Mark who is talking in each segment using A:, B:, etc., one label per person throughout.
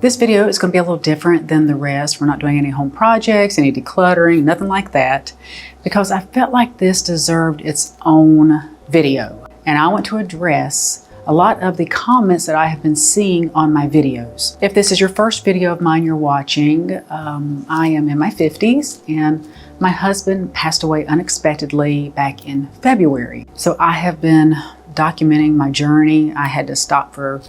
A: This video is going to be a little different than the rest. We're not doing any home projects, any decluttering, nothing like that, because I felt like this deserved its own video. And I want to address a lot of the comments that I have been seeing on my videos. If this is your first video of mine you're watching, I am in my 50s and my husband passed away unexpectedly back in February. So I have been documenting my journey. I had to stop for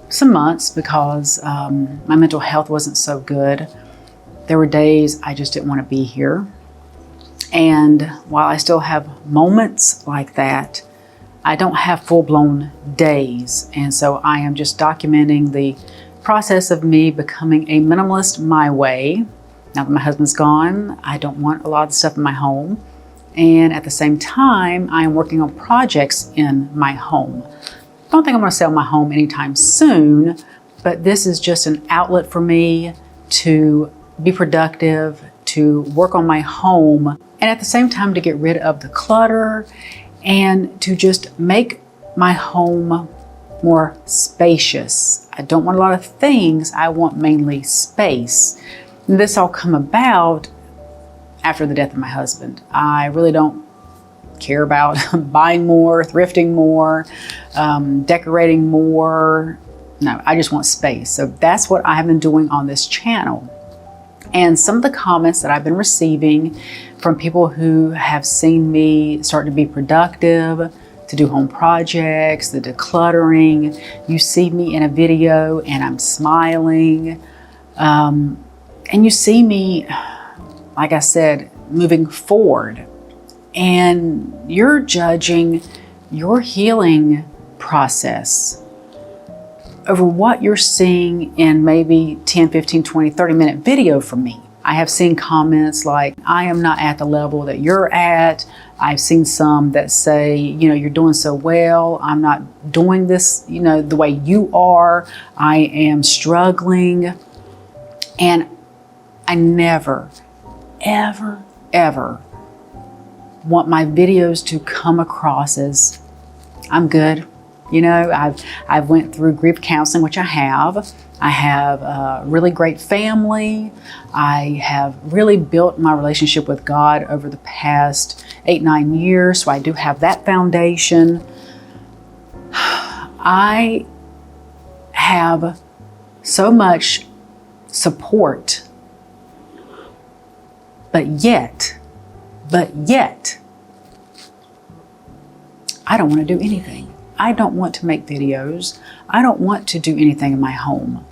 A: some months because my mental health wasn't so good. There were days I just didn't want to be here. And while I still have moments like that, I don't have full-blown days. And so I am just documenting the process of me becoming a minimalist my way. Now that my husband's gone, I don't want a lot of stuff in my home. And at the same time, I am working on projects in my home. I don't think I'm going to sell my home anytime soon, but this is just an outlet for me to be productive, to work on my home, and at the same time to get rid of the clutter and to just make my home more spacious. I don't want a lot of things, I want mainly space. And this all come about after the death of my husband. I really don't care about buying more, thrifting more, decorating more. No, I just want space. So that's what I've been doing on this channel. And some of the comments that I've been receiving from people who have seen me start to be productive, to do home projects, the decluttering. You see me in a video and I'm smiling. And you see me, like I said, moving forward. And you're judging your healing process over what you're seeing in maybe 10, 15, 20, 30-minute video from me. I have seen comments like, I am not at the level that you're at. I've seen some that say, you're doing so well. I'm not doing this, the way you are. I am struggling. And I never, ever, ever want my videos to come across as I'm good. I've went through grief counseling, which I have. I have a really great family. I have really built my relationship with God over the past 8-9 years. So I do have that foundation. I have so much support, but yet, I don't want to do anything. I don't want to make videos. I don't want to do anything in my home.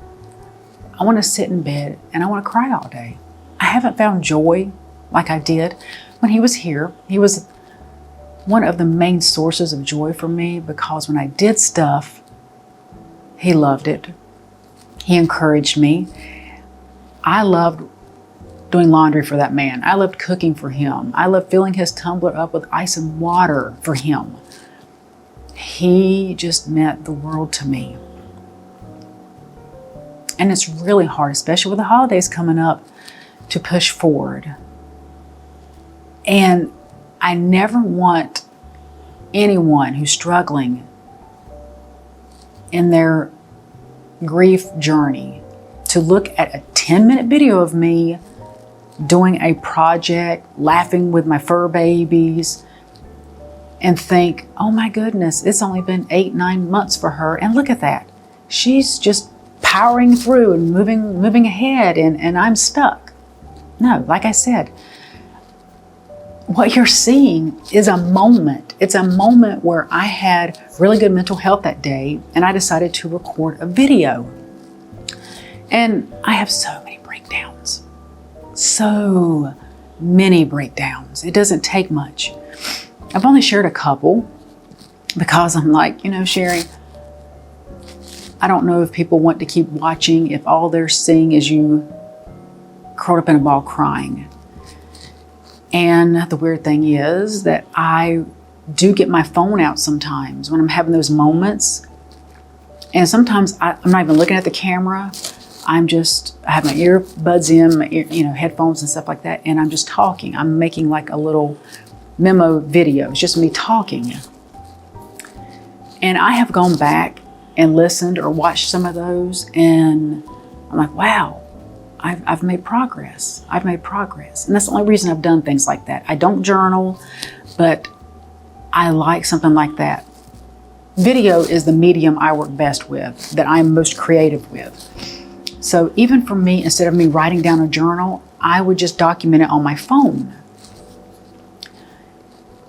A: I want to sit in bed and I want to cry all day. I haven't found joy like I did when he was here. He was one of the main sources of joy for me because when I did stuff, he loved it. He encouraged me. I loved doing laundry for that man. I loved cooking for him. I loved filling his tumbler up with ice and water for him. He just meant the world to me. And it's really hard, especially with the holidays coming up, to push forward. And I never want anyone who's struggling in their grief journey to look at a 10-minute video of me doing a project, laughing with my fur babies, and think, oh my goodness, it's only been 8-9 months for her. And look at that. She's just powering through and moving ahead and I'm stuck. No, like I said, what you're seeing is a moment. It's a moment where I had really good mental health that day and I decided to record a video. And I have so many breakdowns. So many breakdowns. It doesn't take much. I've only shared a couple because I'm like, Sherry, I don't know if people want to keep watching if all they're seeing is you curled up in a ball crying. And the weird thing is that I do get my phone out sometimes when I'm having those moments. And sometimes I'm not even looking at the camera. I have my earbuds in, my headphones and stuff like that, and I'm just talking. I'm making like a little memo video. It's just me talking. And I have gone back and listened or watched some of those, and I'm like, wow, I've made progress. I've made progress. And that's the only reason I've done things like that. I don't journal, but I like something like that. Video is the medium I work best with, that I'm most creative with. So even for me, instead of me writing down a journal, I would just document it on my phone.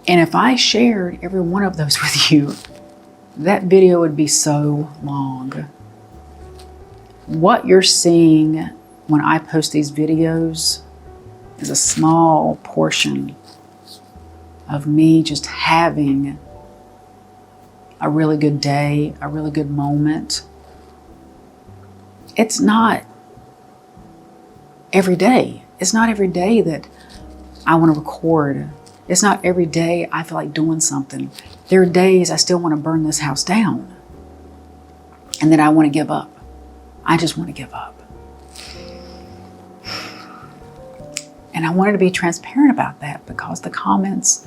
A: And if I shared every one of those with you, that video would be so long. What you're seeing when I post these videos is a small portion of me just having a really good day, a really good moment. It's not every day. It's not every day that I want to record. It's not every day I feel like doing something. There are days I still want to burn this house down. And then I want to give up. I just want to give up. And I wanted to be transparent about that because the comments,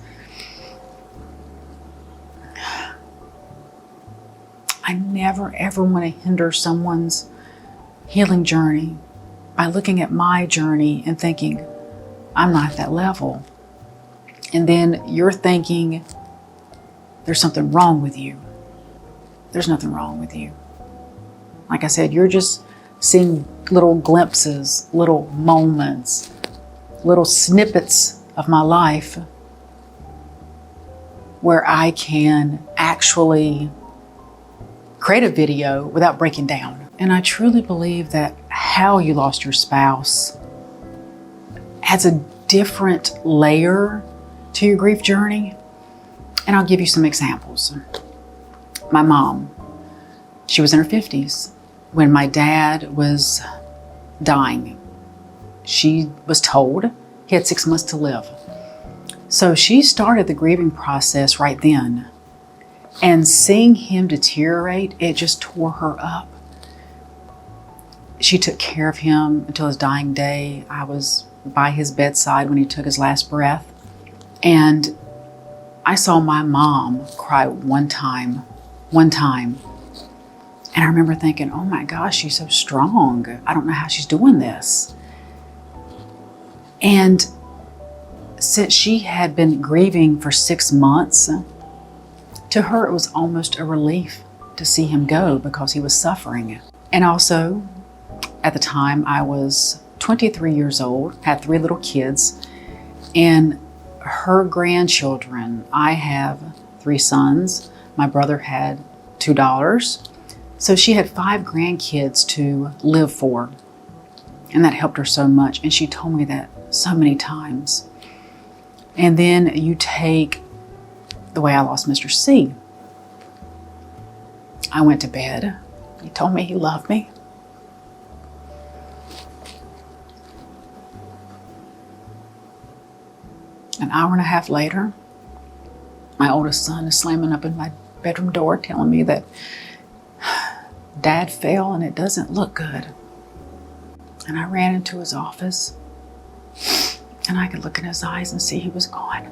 A: I never ever want to hinder someone's healing journey by looking at my journey and thinking, I'm not at that level. And then you're thinking there's something wrong with you. There's nothing wrong with you. Like I said, you're just seeing little glimpses, little moments, little snippets of my life where I can actually create a video without breaking down. And I truly believe that how you lost your spouse adds a different layer to your grief journey. And I'll give you some examples. My mom, she was in her 50s when my dad was dying. She was told he had 6 months to live. So she started the grieving process right then. And seeing him deteriorate, it just tore her up. She took care of him until his dying day. I was by his bedside when he took his last breath. And I saw my mom cry one time. And I remember thinking, oh my gosh, she's so strong. I don't know how she's doing this. And since she had been grieving for 6 months, to her it was almost a relief to see him go because he was suffering. And also, at the time, I was 23 years old, had 3 little kids, and her grandchildren, I have 3 sons. My brother had 2 daughters. So she had 5 grandkids to live for. And that helped her so much. And she told me that so many times. And then you take the way I lost Mr. C. I went to bed. He told me he loved me. An hour and a half later, my oldest son is slamming up in my bedroom door telling me that Dad fell and it doesn't look good. And I ran into his office and I could look in his eyes and see he was gone.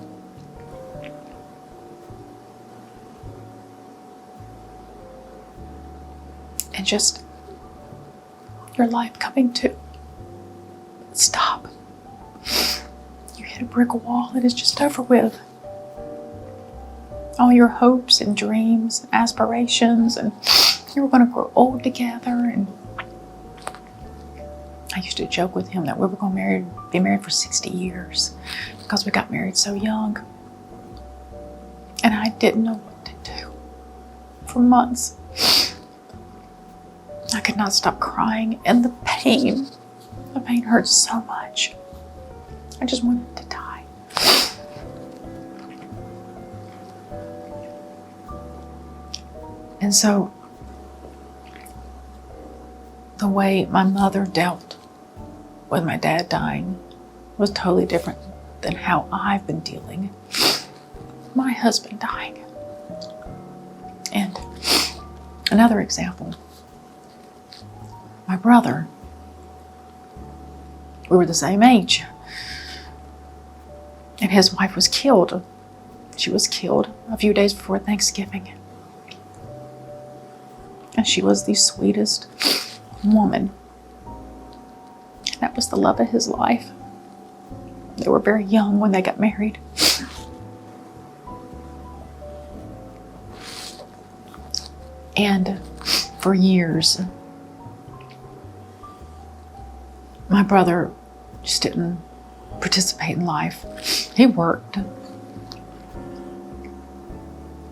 A: And just your life coming to stop. You hit a brick wall and it's just over with. All your hopes and dreams, aspirations, and you were going to grow old together. And I used to joke with him that we were going to be married for 60 years because we got married so young. And I didn't know what to do for months. I could not stop crying, and the pain hurt so much. I just wanted to die. And so the way my mother dealt with my dad dying was totally different than how I've been dealing with my husband dying. And another example, my brother, we were the same age, and his wife was killed. She was killed a few days before Thanksgiving. And she was the sweetest woman. That was the love of his life. They were very young when they got married. And for years, my brother just didn't participate in life. He worked.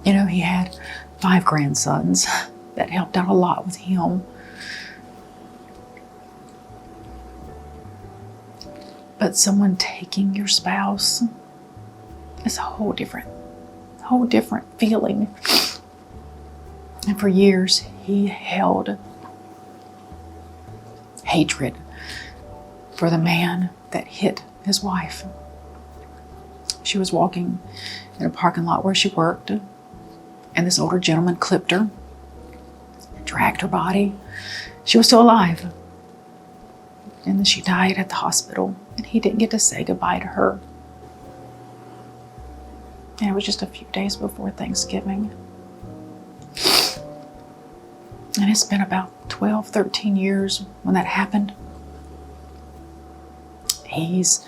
A: You know, he had 5 grandsons that helped out a lot with him. But someone taking your spouse is a whole different feeling. And for years, he held hatred for the man that hit his wife. She was walking in a parking lot where she worked, and this older gentleman clipped her, dragged her body. She was still alive. And then she died at the hospital, and he didn't get to say goodbye to her. And it was just a few days before Thanksgiving. And it's been about 12, 13 years when that happened. He's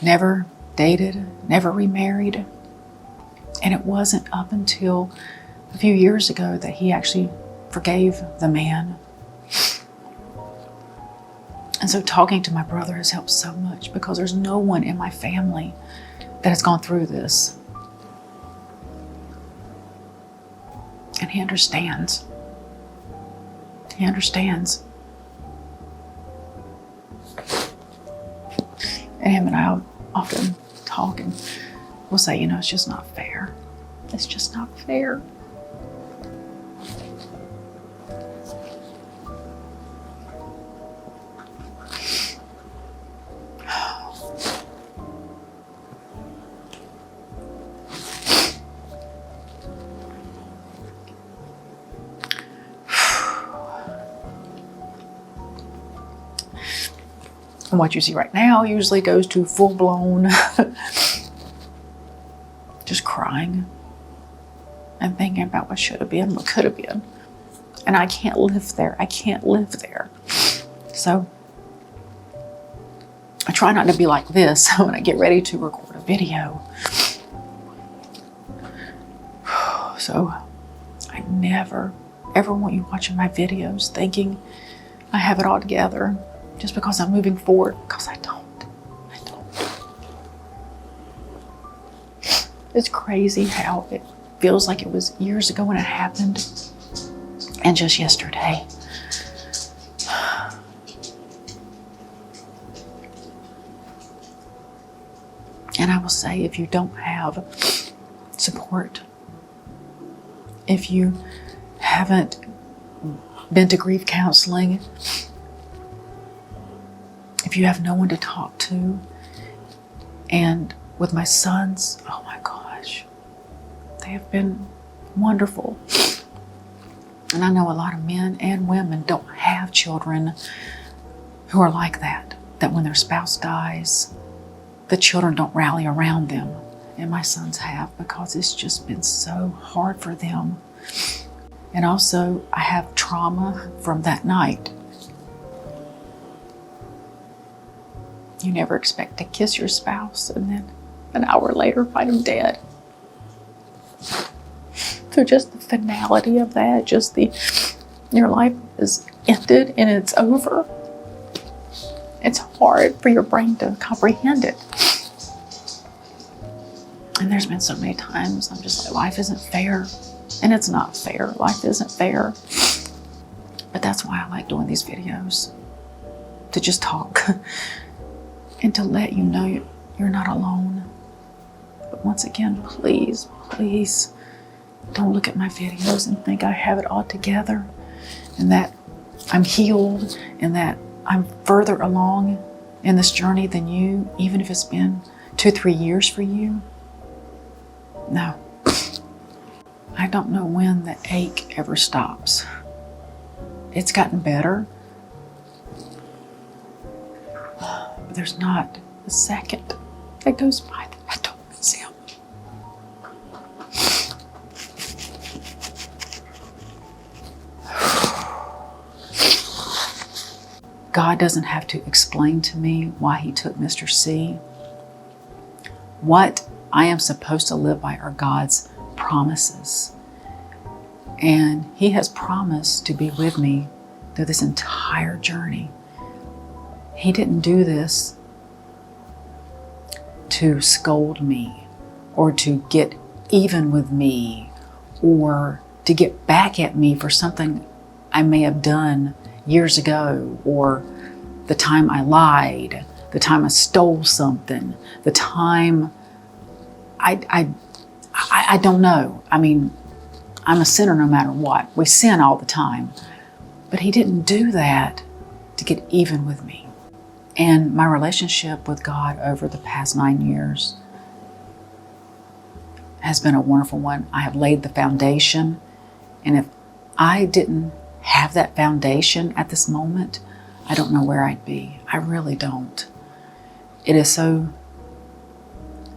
A: never dated, never remarried. And it wasn't up until a few years ago that he actually forgave the man. And so talking to my brother has helped so much, because there's no one in my family that has gone through this. And he understands. He understands. And him and I often talk, and we'll say, you know, it's just not fair. It's just not fair. And what you see right now usually goes to full-blown just crying and thinking about what should have been, what could have been. And I can't live there. I can't live there. So I try not to be like this when I get ready to record a video. So I never, ever want you watching my videos thinking I have it all together just because I'm moving forward, because I don't. It's crazy how it feels like it was years ago when it happened, and just yesterday. And I will say, if you don't have support, if you haven't been to grief counseling, if you have no one to talk to, and with my sons, oh my gosh, they have been wonderful. And I know a lot of men and women don't have children who are like that, that when their spouse dies, the children don't rally around them. And my sons have, because it's just been so hard for them. And also, I have trauma from that night. You never expect to kiss your spouse and then an hour later find them dead. So just the finality of that, just your life is ended and it's over. It's hard for your brain to comprehend it. And there's been so many times I'm just like, life isn't fair. And it's not fair. Life isn't fair. But that's why I like doing these videos. To just talk. And to let you know you're not alone. But once again, please, please don't look at my videos and think I have it all together and that I'm healed and that I'm further along in this journey than you, even if it's been 2-3 years for you. No. I don't know when the ache ever stops. It's gotten better. But there's not a second that goes by that I don't miss him. God God doesn't have to explain to me why He took Mr. C. What I am supposed to live by are God's promises. And He has promised to be with me through this entire journey. He didn't do this to scold me or to get even with me or to get back at me for something I may have done years ago, or the time I lied, the time I stole something, the time I don't know. I mean, I'm a sinner no matter what. We sin all the time. But He didn't do that to get even with me. And my relationship with God over the past 9 years has been a wonderful one. I have laid the foundation. And if I didn't have that foundation at this moment, I don't know where I'd be. I really don't. It is so,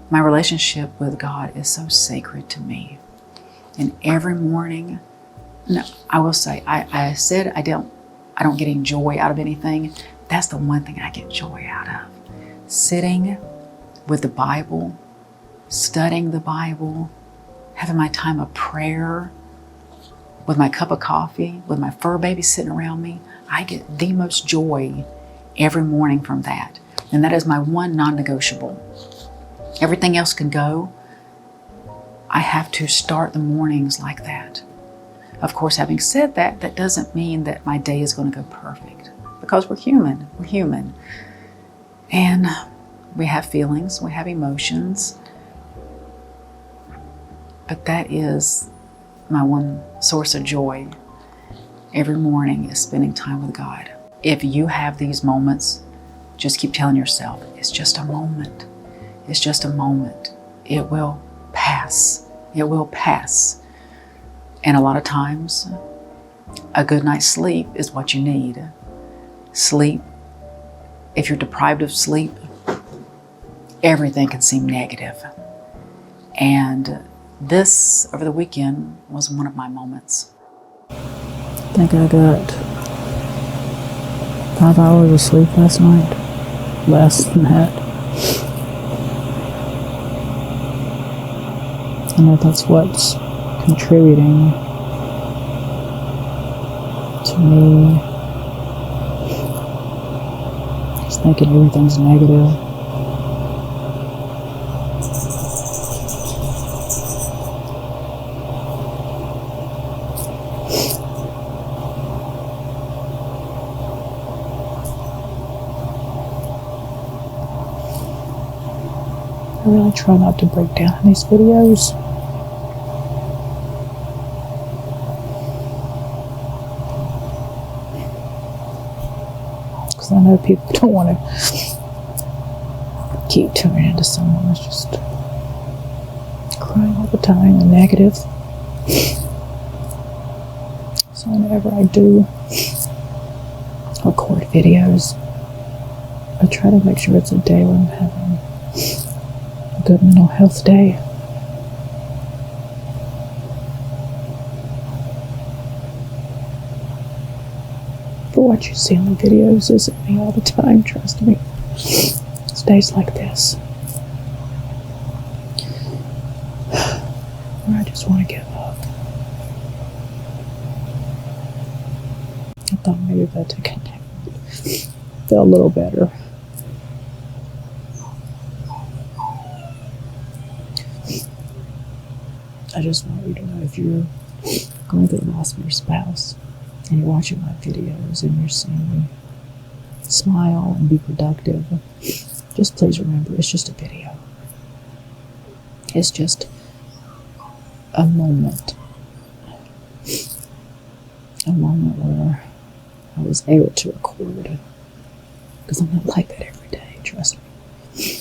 A: my relationship with God is so sacred to me. And every morning, no, I will say, I said I don't get any joy out of anything. That's the one thing I get joy out of. Sitting with the Bible, studying the Bible, having my time of prayer, with my cup of coffee, with my fur baby sitting around me. I get the most joy every morning from that. And that is my one non-negotiable. Everything else can go. I have to start the mornings like that. Of course, having said that, that doesn't mean that my day is going to go perfect, because we're human. We're human. And we have feelings, we have emotions. But that is my one source of joy every morning, is spending time with God. If you have these moments, just keep telling yourself, it's just a moment. It's just a moment. It will pass. It will pass. And a lot of times, a good night's sleep is what you need. Sleep, if you're deprived of sleep, everything can seem negative. And this, over the weekend, was one of my moments.
B: I think I got 5 hours of sleep last night. Less than that. I know that's what's contributing to me just thinking everything's negative. I really try not to break down in these videos. Because I know people don't want to keep tuning into someone who's just crying all the time and negative. So whenever I do record videos, I try to make sure it's a day where I'm having a good mental health day. But what you see on the videos isn't me all the time, trust me. It's days like this where I just want to give up. I thought maybe if I took a nap, feel a little better. I just want you to know, if you're going through the loss of your spouse and you're watching my videos and you're seeing me smile and be productive, just please remember, it's just a video. It's just a moment. A moment where I was able to record. Because I'm not like that every day, trust me.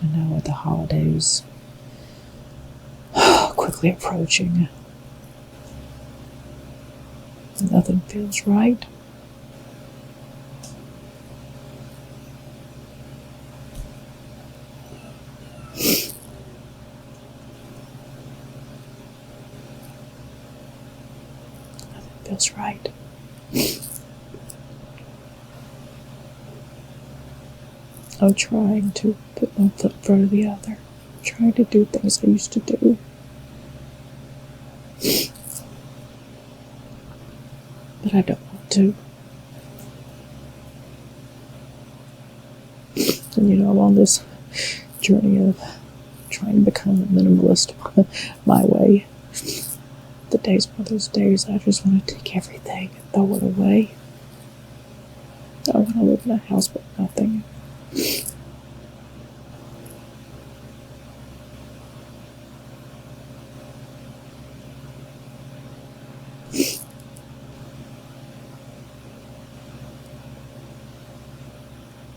B: I know with the holidays quickly approaching, nothing feels right. Nothing feels right. I'm trying to put one foot in front of the other. Trying to do things I used to do. But I don't want to. And I'm on this journey of trying to become a minimalist my way. The day's one of those days I just want to take everything and throw it away. I want to live in a house with nothing.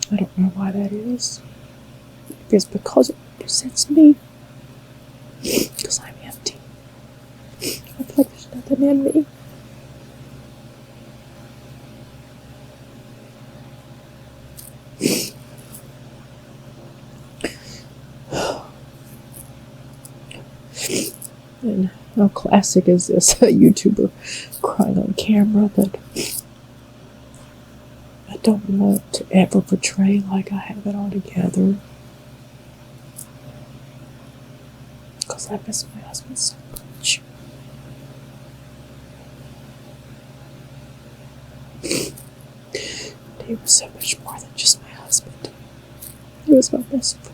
B: I don't know why that is. Maybe it's because it represents me. Because I'm empty. I feel like there's nothing in me. And how classic is this? A YouTuber crying on camera, but I don't want to ever portray like I have it all together. Because I miss my husband so much. He was so much more than just my husband. He was my best friend.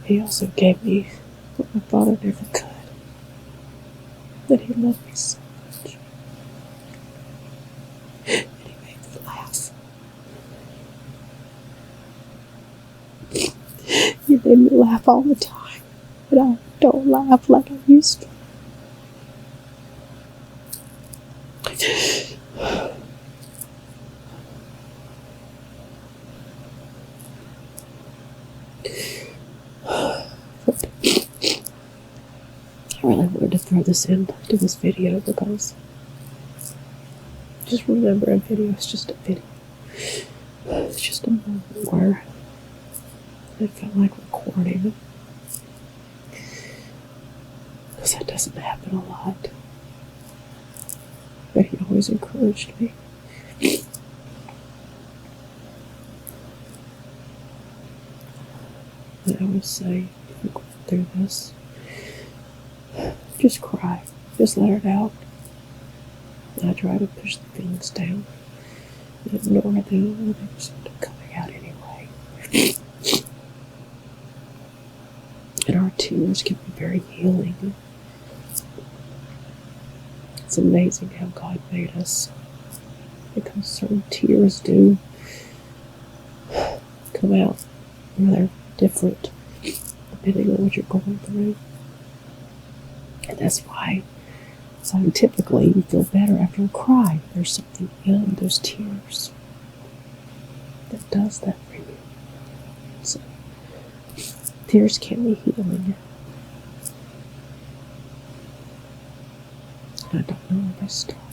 B: He also gave me what my father never could. That he loved me so much. And he made me laugh. He made me laugh all the time. But I don't laugh like I used to. I really wanted to throw this into this video because just remember, a video is just a video. It's just a moment where it felt like recording. Because that doesn't happen a lot. But he always encouraged me. And I always say, if you're going through this, just cry. Just let it out. I try to push the feelings down and ignore them, and they just end up coming out anyway. And our tears can be very healing. It's amazing how God made us, because certain tears do come out, and they're different depending on what you're going through. And that's why scientifically you feel better after a cry. There's something in those tears that does that for you. So tears can be healing. I don't know where to start.